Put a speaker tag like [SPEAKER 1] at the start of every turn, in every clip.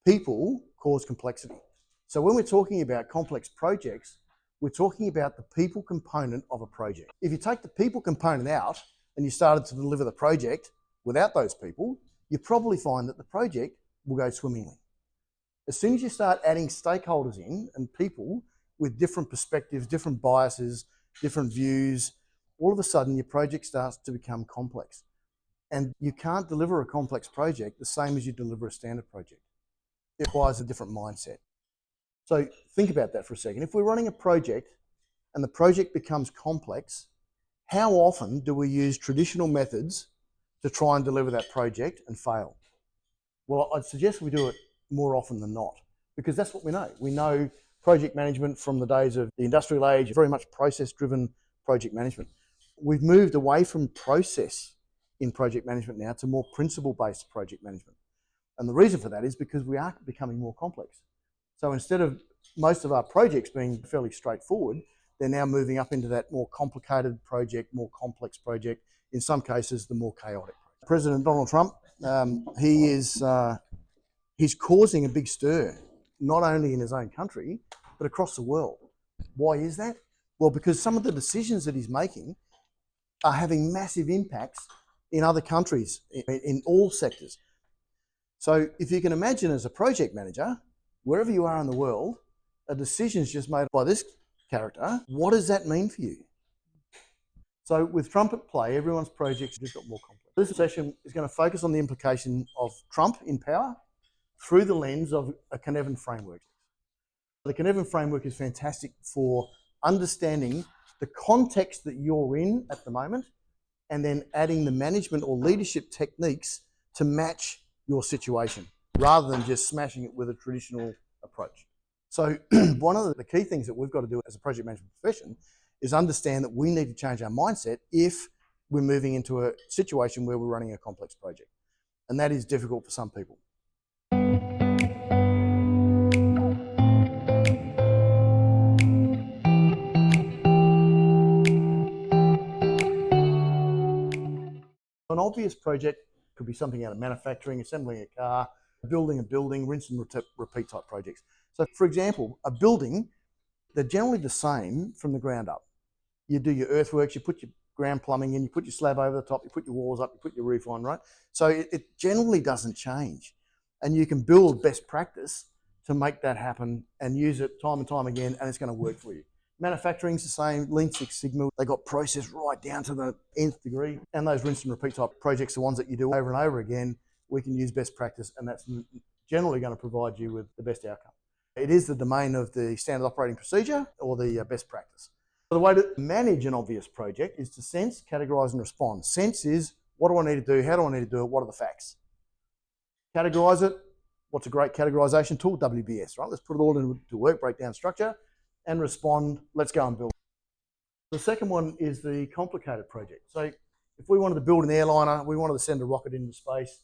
[SPEAKER 1] People cause complexity. So when we're talking about complex projects, we're talking about the people component of a project. If you take the people component out and you started to deliver the project without those people, you probably find that the project will go swimmingly. As soon as you start adding stakeholders in and people with different perspectives, different biases, different views, all of a sudden your project starts to become complex. And you can't deliver a complex project the same as you deliver a standard project. It requires a different mindset. So think about that for a second. If we're running a project and the project becomes complex, how often do we use traditional methods to try and deliver that project and fail? Well, I'd suggest we do it more often than not, because that's what we know. We know project management from the days of the industrial age, very much process-driven project management. We've moved away from process in project management now to more principle-based project management. And the reason for that is because we are becoming more complex. So instead of most of our projects being fairly straightforward, they're now moving up into that more complicated project, more complex project, in some cases, the more chaotic. President Donald Trump, he's causing a big stir, not only in his own country, but across the world. Why is that? Well, because some of the decisions that he's making are having massive impacts in other countries, in all sectors. So if you can imagine as a project manager, wherever you are in the world, a decision is just made by this character. What does that mean for you? So with Trump at play, everyone's projects just got more complex. This session is going to focus on the implication of Trump in power through the lens of a Cynefin Framework. The Cynefin Framework is fantastic for understanding the context that you're in at the moment and then adding the management or leadership techniques to match your situation rather than just smashing it with a traditional approach. So one of the key things that we've got to do as a project management profession is understand that we need to change our mindset if we're moving into a situation where we're running a complex project. And that is difficult for some people. An obvious project could be something out of manufacturing, assembling a car, building a building, rinse and repeat type projects. So for example, a building, they're generally the same from the ground up. You do your earthworks, you put your ground plumbing in, you put your slab over the top, you put your walls up, you put your roof on, right? So it generally doesn't change. And you can build best practice to make that happen and use it time and time again, and it's going to work for you. Manufacturing's the same, Lean Six Sigma, they got process right down to the nth degree. And those rinse and repeat type projects, the ones that you do over and over again, we can use best practice, and that's generally going to provide you with the best outcome. It is the domain of the standard operating procedure or the best practice. So the way to manage an obvious project is to sense, categorize, and respond. Sense is, what do I need to do? How do I need to do it? What are the facts? Categorize it. What's a great categorization tool? WBS, right? Let's put it all into work, break down structure, and respond. Let's go and build. The second one is the complicated project. So if we wanted to build an airliner, we wanted to send a rocket into space,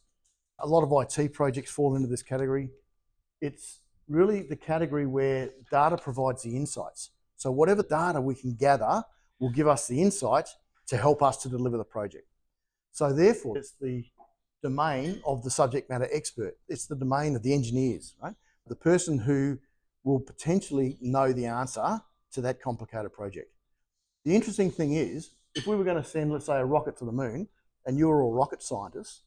[SPEAKER 1] a lot of IT projects fall into this category. It's really the category where data provides the insights. So whatever data we can gather will give us the insights to help us to deliver the project. So therefore, it's the domain of the subject matter expert. It's the domain of the engineers, right? The person who will potentially know the answer to that complicated project. The interesting thing is, if we were going to send, let's say, a rocket to the moon, and you were all rocket scientists,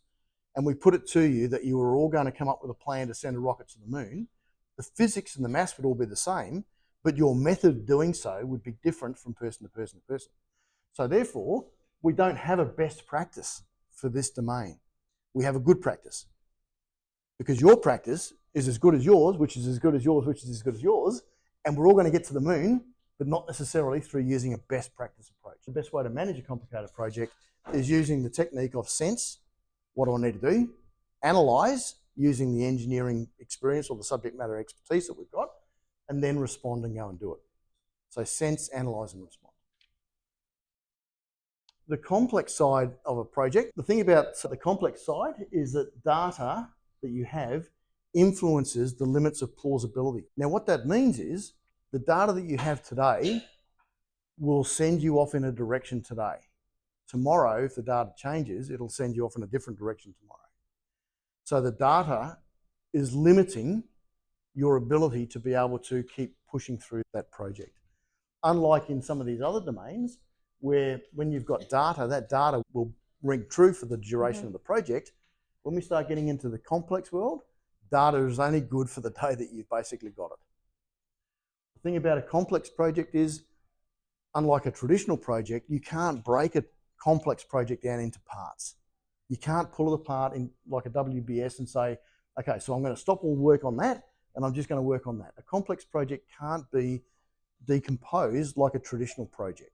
[SPEAKER 1] and we put it to you that you were all going to come up with a plan to send a rocket to the moon, the physics and the maths would all be the same, but your method of doing so would be different from person to person to person. So therefore, we don't have a best practice for this domain. We have a good practice. Because your practice is as good as yours, which is as good as yours, which is as good as yours, and we're all going to get to the moon, but not necessarily through using a best practice approach. The best way to manage a complicated project is using the technique of sense, what do I need to do? Analyze, using the engineering experience or the subject matter expertise that we've got, and then respond and go and do it. So sense, analyze, and respond. The complex side of a project, the thing about the complex side is that data that you have influences the limits of plausibility. Now what that means is the data that you have today will send you off in a direction today. Tomorrow, if the data changes, it'll send you off in a different direction tomorrow. So the data is limiting your ability to be able to keep pushing through that project. Unlike in some of these other domains, where when you've got data, that data will ring true for the duration of the project. When we start getting into the complex world, data is only good for the day that you've basically got it. The thing about a complex project is, unlike a traditional project, you can't break a complex project down into parts. You can't pull it apart in like a WBS and say, okay, so I'm going to stop all work on that and I'm just going to work on that. A complex project can't be decomposed like a traditional project.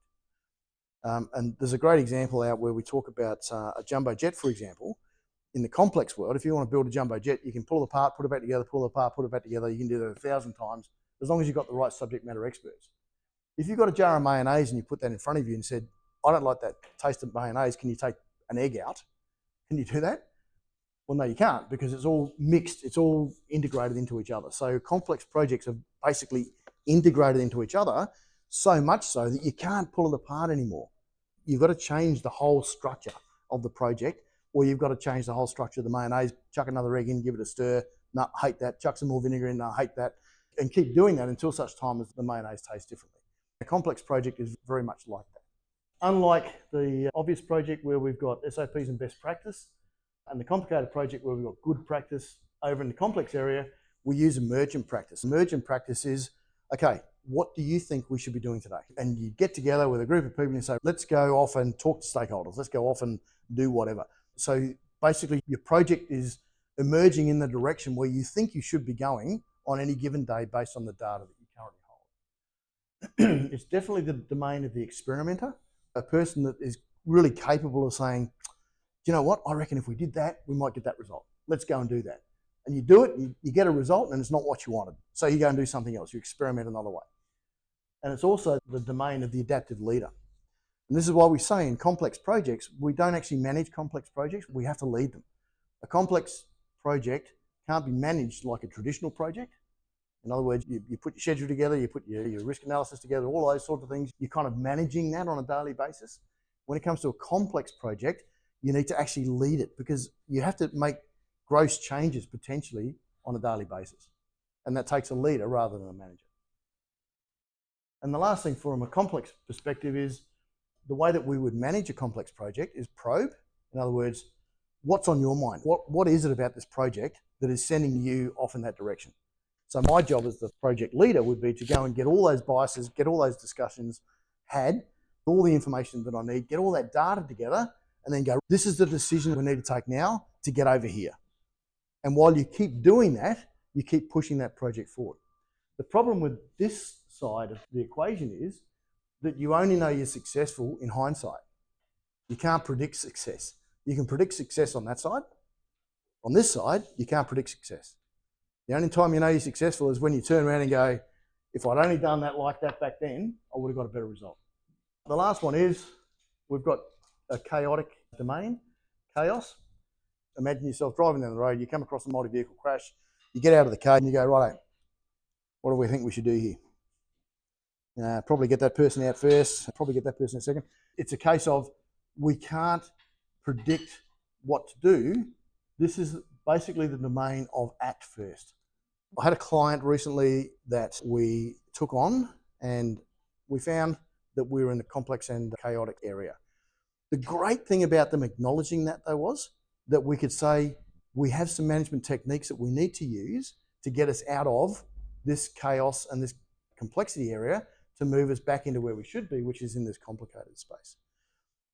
[SPEAKER 1] And there's a great example out where we talk about a jumbo jet, for example. In the complex world, if you want to build a jumbo jet, you can pull it apart, put it back together, pull it apart, put it back together. You can do that 1,000 times, as long as you've got the right subject matter experts. If you've got a jar of mayonnaise and you put that in front of you and said, I don't like that taste of mayonnaise, can you take an egg out? Can you do that? Well, no, you can't, because it's all mixed, it's all integrated into each other. So complex projects are basically integrated into each other, so much so that you can't pull it apart anymore. You've got to change the whole structure of the project, or you've got to change the whole structure of the mayonnaise, chuck another egg in, give it a stir, no, hate that, chuck some more vinegar in, no, hate that, and keep doing that until such time as the mayonnaise tastes differently. A complex project is very much like that. Unlike the obvious project where we've got SOPs and best practice, and the complicated project where we've got good practice, over in the complex area, we use emergent practice. Emergent practice is, okay, what do you think we should be doing today? And you get together with a group of people and say, let's go off and talk to stakeholders. Let's go off and do whatever. So basically your project is emerging in the direction where you think you should be going on any given day based on the data that you currently hold. It's definitely the domain of the experimenter, a person that is really capable of saying, you know what, I reckon if we did that, we might get that result. Let's go and do that. And you do it, you get a result, and it's not what you wanted. So you go and do something else, you experiment another way. And it's also the domain of the adaptive leader. And this is why we say in complex projects, we don't actually manage complex projects, we have to lead them. A complex project can't be managed like a traditional project. In other words, you put your schedule together, you put your risk analysis together, all those sorts of things. You're kind of managing that on a daily basis. When it comes to a complex project, you need to actually lead it, because you have to make gross changes potentially on a daily basis. And that takes a leader rather than a manager. And the last thing from a complex perspective is the way that we would manage a complex project is probe. In other words, what's on your mind? What is it about this project that is sending you off in that direction? So my job as the project leader would be to go and get all those biases, get all those discussions had, all the information that I need, get all that data together, and then go, this is the decision we need to take now to get over here. And while you keep doing that, you keep pushing that project forward. The problem with this side of the equation is that you only know you're successful in hindsight. You can't predict success. You can predict success on that side. On this side, you can't predict success. The only time you know you're successful is when you turn around and go, if I'd only done that like that back then, I would have got a better result. The last one is, we've got a chaotic domain, chaos. Imagine yourself driving down the road, you come across a multi-vehicle crash, you get out of the car and you go, righto, what do we think we should do here? Probably get that person out first, probably get that person out second. It's a case of, we can't predict what to do. This is basically the domain of act first. I had a client recently that we took on, and we found that we were in the complex and chaotic area. The great thing about them acknowledging that, though, was that we could say, we have some management techniques that we need to use to get us out of this chaos and this complexity area to move us back into where we should be, which is in this complicated space.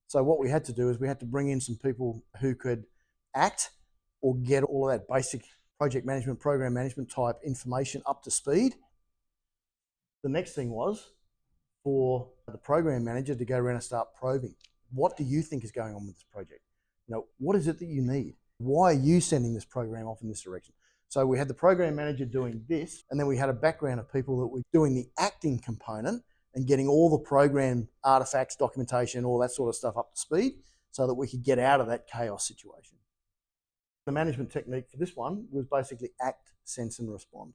[SPEAKER 1] So what we had to do is we had to bring in some people who could act or get all of that basic project management, program management type information up to speed. The next thing was for the program manager to go around and start probing. What do you think is going on with this project? You know, what is it that you need? Why are you sending this program off in this direction? So we had the program manager doing this, and then we had a background of people that were doing the acting component and getting all the program artifacts, documentation, all that sort of stuff up to speed so that we could get out of that chaos situation. The management technique for this one was basically act, sense, and respond.